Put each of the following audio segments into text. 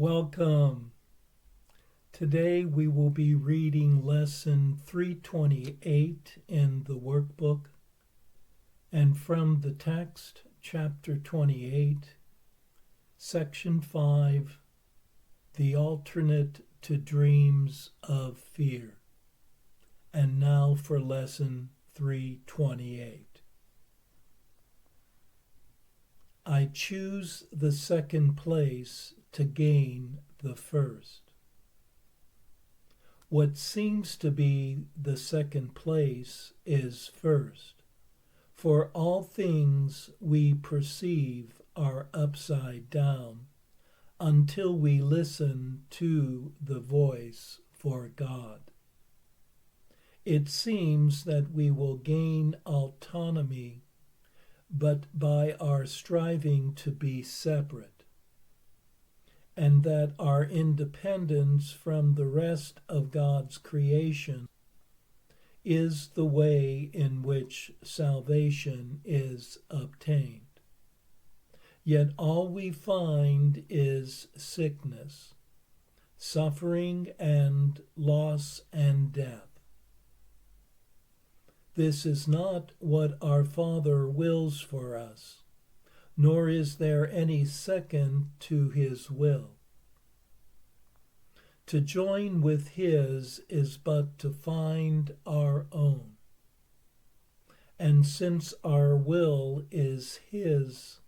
Welcome. Today we will be reading lesson 328 in the workbook, and from the text, chapter 28, section 5, the alternate to dreams of fear. And now for lesson 328. I choose the second place to gain the first. What seems to be the second place is first, for all things we perceive are upside down until we listen to the voice for God. It seems that we will gain autonomy, but by our striving to be separate, and that our independence from the rest of God's creation is the way in which salvation is obtained. Yet all we find is sickness, suffering, and loss and death. This is not what our Father wills for us, nor is there any second to his will. To join with his is but to find our own. And since our will is his,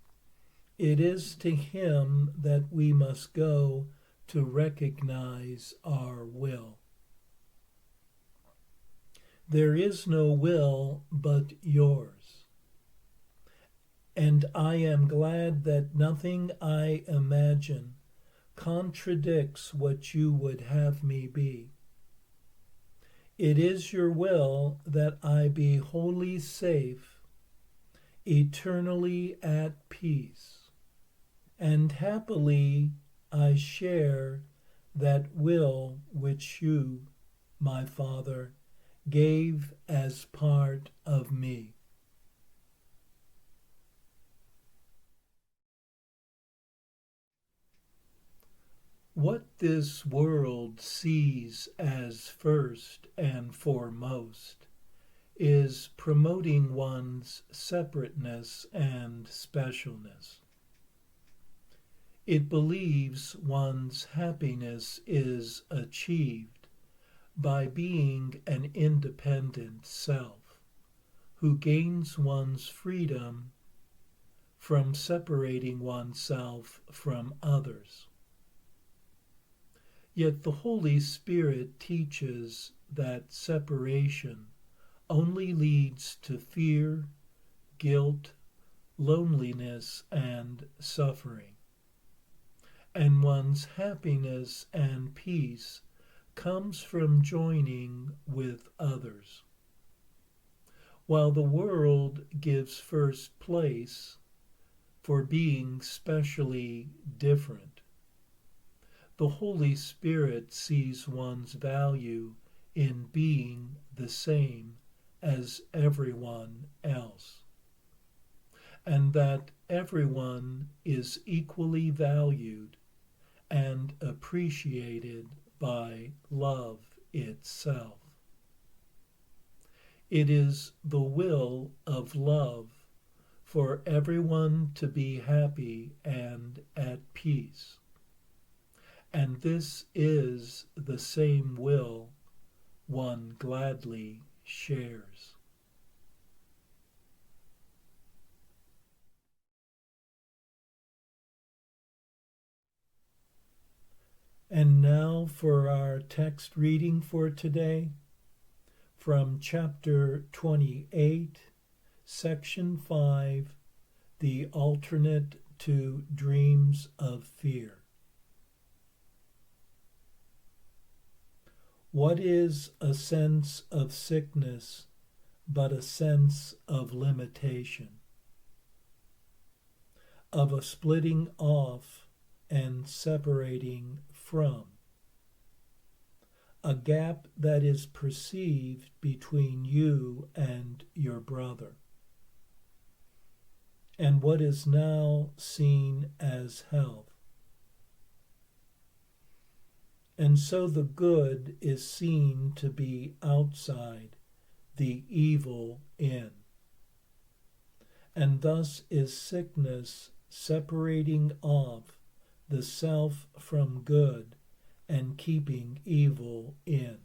it is to him that we must go to recognize our will. There is no will but yours. And I am glad that nothing I imagine contradicts what you would have me be. It is your will that I be wholly safe, eternally at peace, and happily I share that will which you, my Father, gave as part of me. What this world sees as first and foremost is promoting one's separateness and specialness. It believes one's happiness is achieved by being an independent self, who gains one's freedom from separating oneself from others. Yet the Holy Spirit teaches that separation only leads to fear, guilt, loneliness, and suffering. And one's happiness and peace comes from joining with others. While the world gives first place for being specially different, the Holy Spirit sees one's value in being the same as everyone else, and that everyone is equally valued and appreciated by love itself. It is the will of love for everyone to be happy and at peace. And this is the same will one gladly shares. And now for our text reading for today, from chapter 28, section 5, the alternate to dreams of fear. What is a sense of sickness but a sense of limitation, of a splitting off and separating from, a gap that is perceived between you and your brother, and what is now seen as health? And so the good is seen to be outside, the evil in. And thus is sickness separating off the self from good and keeping evil in.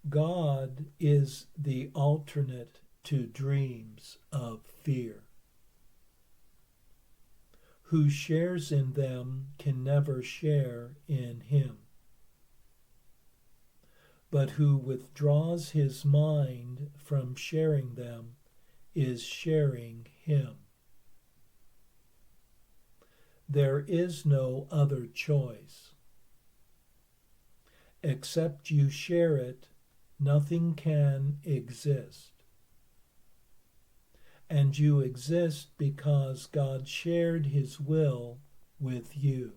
God is the alternate to dreams of fear. Who shares in them can never share in him. But who withdraws his mind from sharing them is sharing him. There is no other choice. Except you share it, nothing can exist. And you exist because God shared his will with you,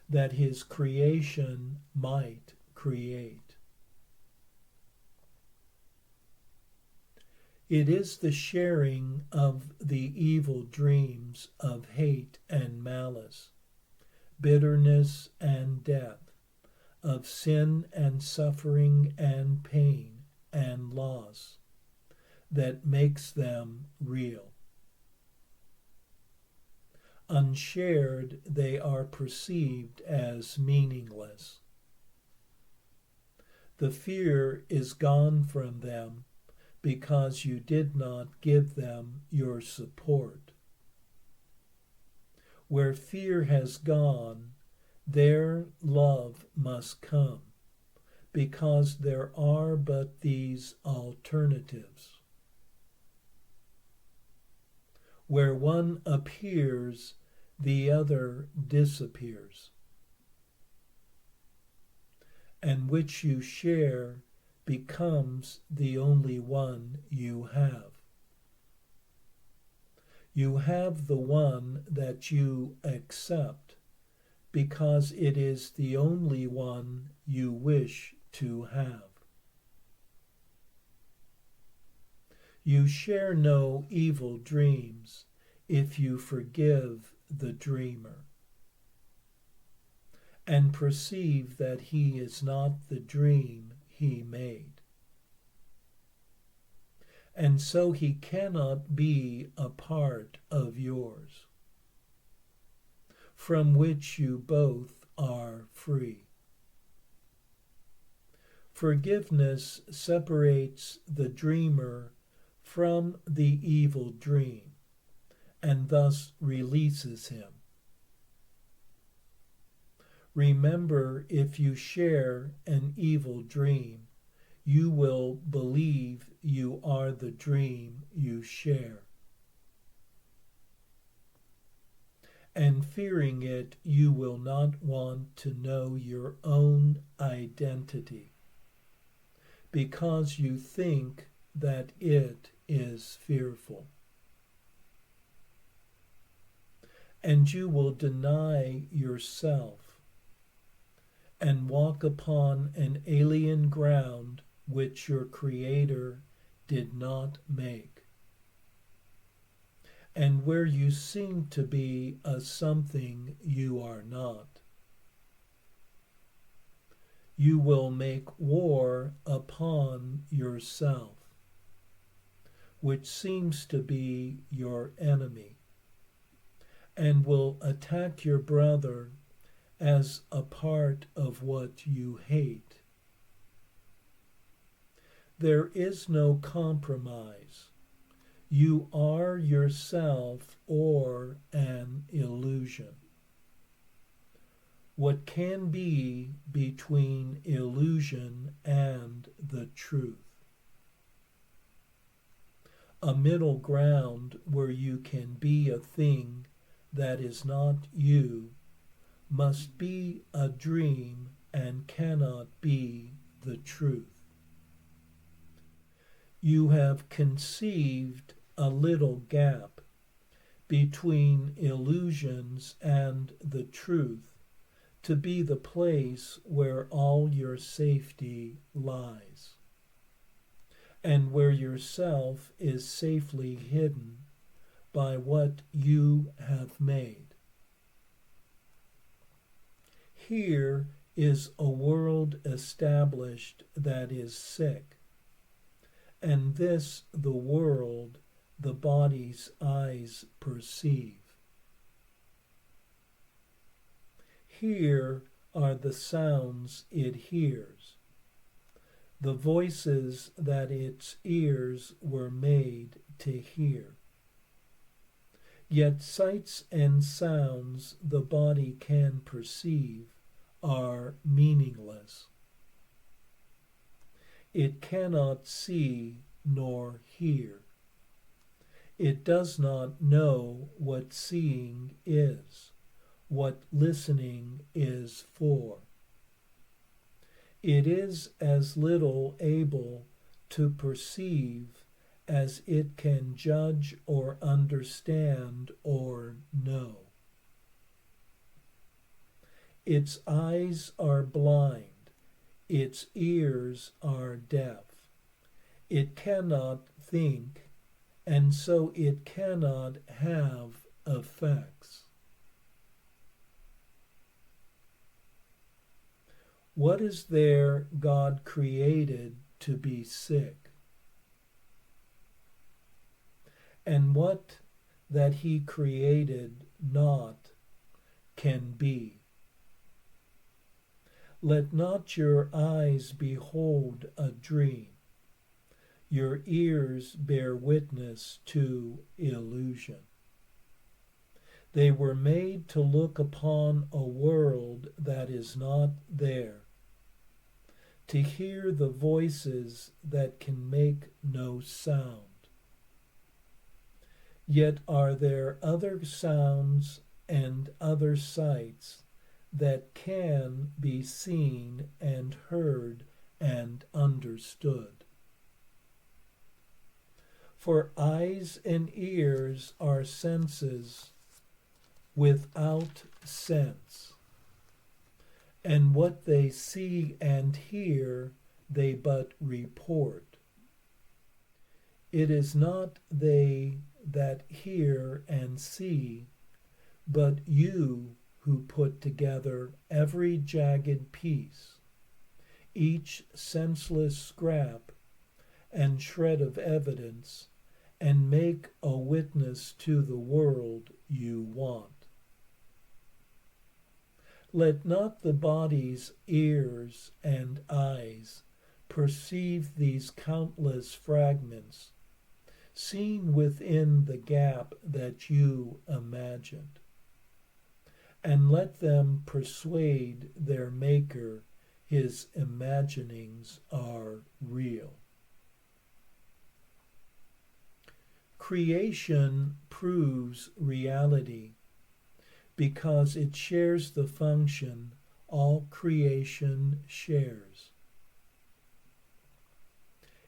that his creation might create. It is the sharing of the evil dreams of hate and malice, bitterness and death, of sin and suffering and pain and loss, that makes them real. Unshared, they are perceived as meaningless. The fear is gone from them because you did not give them your support. Where fear has gone, there love must come, because there are but these alternatives. Where one appears, the other disappears. And which you share becomes the only one you have. You have the one that you accept because it is the only one you wish to have. You share no evil dreams if you forgive the dreamer and perceive that he is not the dream he made. And so he cannot be a part of yours, from which you both are free. Forgiveness separates the dreamer from the evil dream, and thus releases him. Remember, if you share an evil dream, you will believe you are the dream you share. And fearing it, you will not want to know your own identity, because you think that it is fearful. And you will deny yourself and walk upon an alien ground which your Creator did not make, and where you seem to be a something you are not. You will make war upon yourself, which seems to be your enemy, and will attack your brother as a part of what you hate. There is no compromise. You are yourself or an illusion. What can be between illusion and the truth? A middle ground where you can be a thing that is not you must be a dream and cannot be the truth. You have conceived a little gap between illusions and the truth to be the place where all your safety lies, and where yourself is safely hidden by what you have made. Here is a world established that is sick, and this the world the body's eyes perceive. Here are the sounds it hears, the voices that its ears were made to hear. Yet sights and sounds the body can perceive are meaningless. It cannot see nor hear. It does not know what seeing is, what listening is for. It is as little able to perceive as it can judge or understand or know. Its eyes are blind, its ears are deaf. It cannot think, and so it cannot have effects. What is there God created to be sick? And what that he created not can be? Let not your eyes behold a dream, your ears bear witness to illusion. They were made to look upon a world that is not there, to hear the voices that can make no sound. Yet are there other sounds and other sights that can be seen and heard and understood. For eyes and ears are senses without sense, and what they see and hear they but report. It is not they that hear and see, but you who put together every jagged piece, each senseless scrap and shred of evidence, and make a witness to the world you want. Let not the body's ears and eyes perceive these countless fragments, seen within the gap that you imagined, and let them persuade their Maker his imaginings are real. Creation proves reality because it shares the function all creation shares.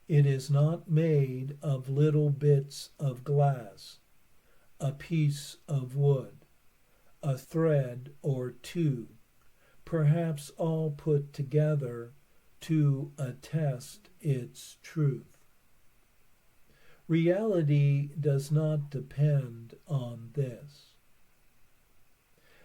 It is not made of little bits of glass, a piece of wood, a thread or two, perhaps all put together to attest its truth. Reality does not depend on this.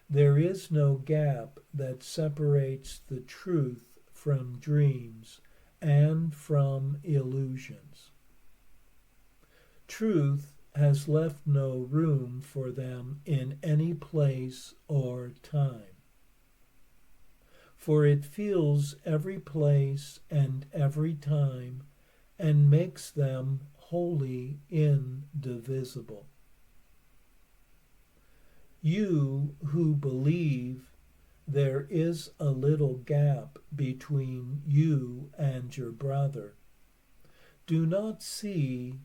There is no gap that separates the truth from dreams and from illusions. Truth has left no room for them in any place or time, for it fills every place and every time and makes them wholly indivisible. You who believe there is a little gap between you and your brother, do not see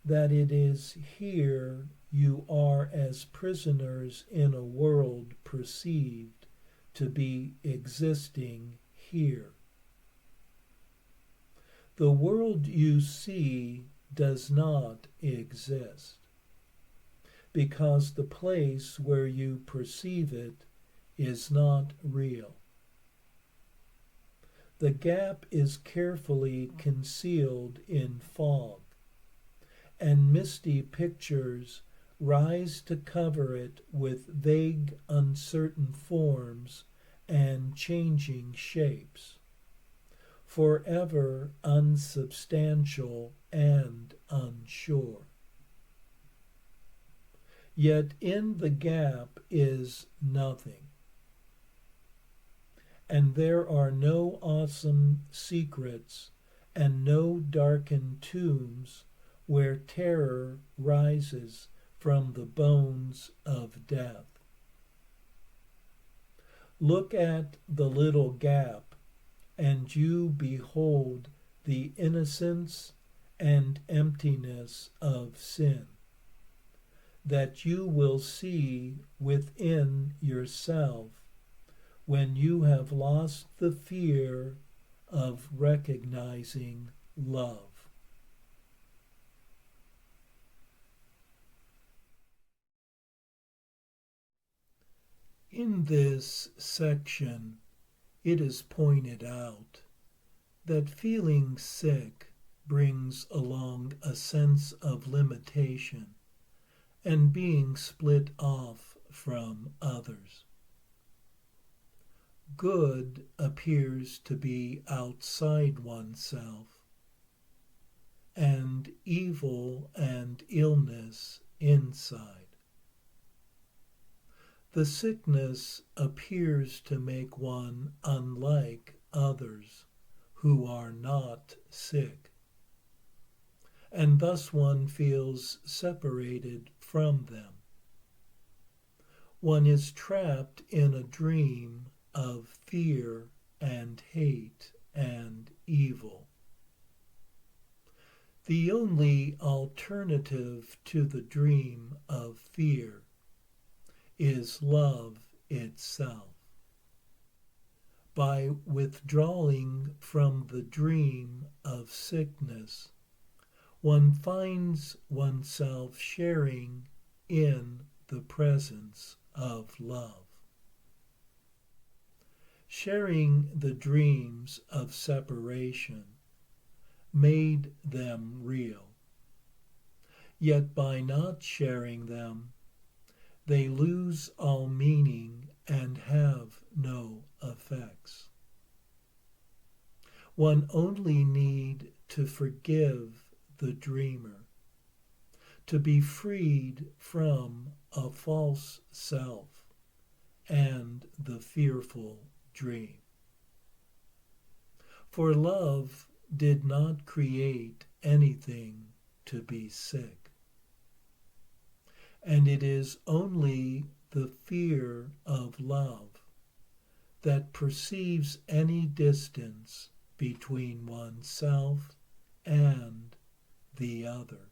that it is here you are as prisoners in a world perceived to be existing here. The world you see does not exist, because the place where you perceive it is not real. The gap is carefully concealed in fog, and misty pictures rise to cover it with vague, uncertain forms and changing shapes, forever unsubstantial and unsure. Yet in the gap is nothing, and there are no awesome secrets and no darkened tombs where terror rises from the bones of death. Look at the little gap, and you behold the innocence and emptiness of sin, that you will see within yourself when you have lost the fear of recognizing love. In this section, it is pointed out that feeling sick brings along a sense of limitation and being split off from others. Good appears to be outside oneself, and evil and illness inside. The sickness appears to make one unlike others who are not sick, and thus one feels separated from them. One is trapped in a dream of fear and hate and evil. The only alternative to the dream of fear is love itself. By withdrawing from the dream of sickness, one finds oneself sharing in the presence of love. Sharing the dreams of separation made them real. Yet by not sharing them, they lose all meaning and have no effects. One only need to forgive the dreamer, to be freed from a false self and the fearful dream. For love did not create anything to be sick, and it is only the fear of love that perceives any distance between oneself and the other.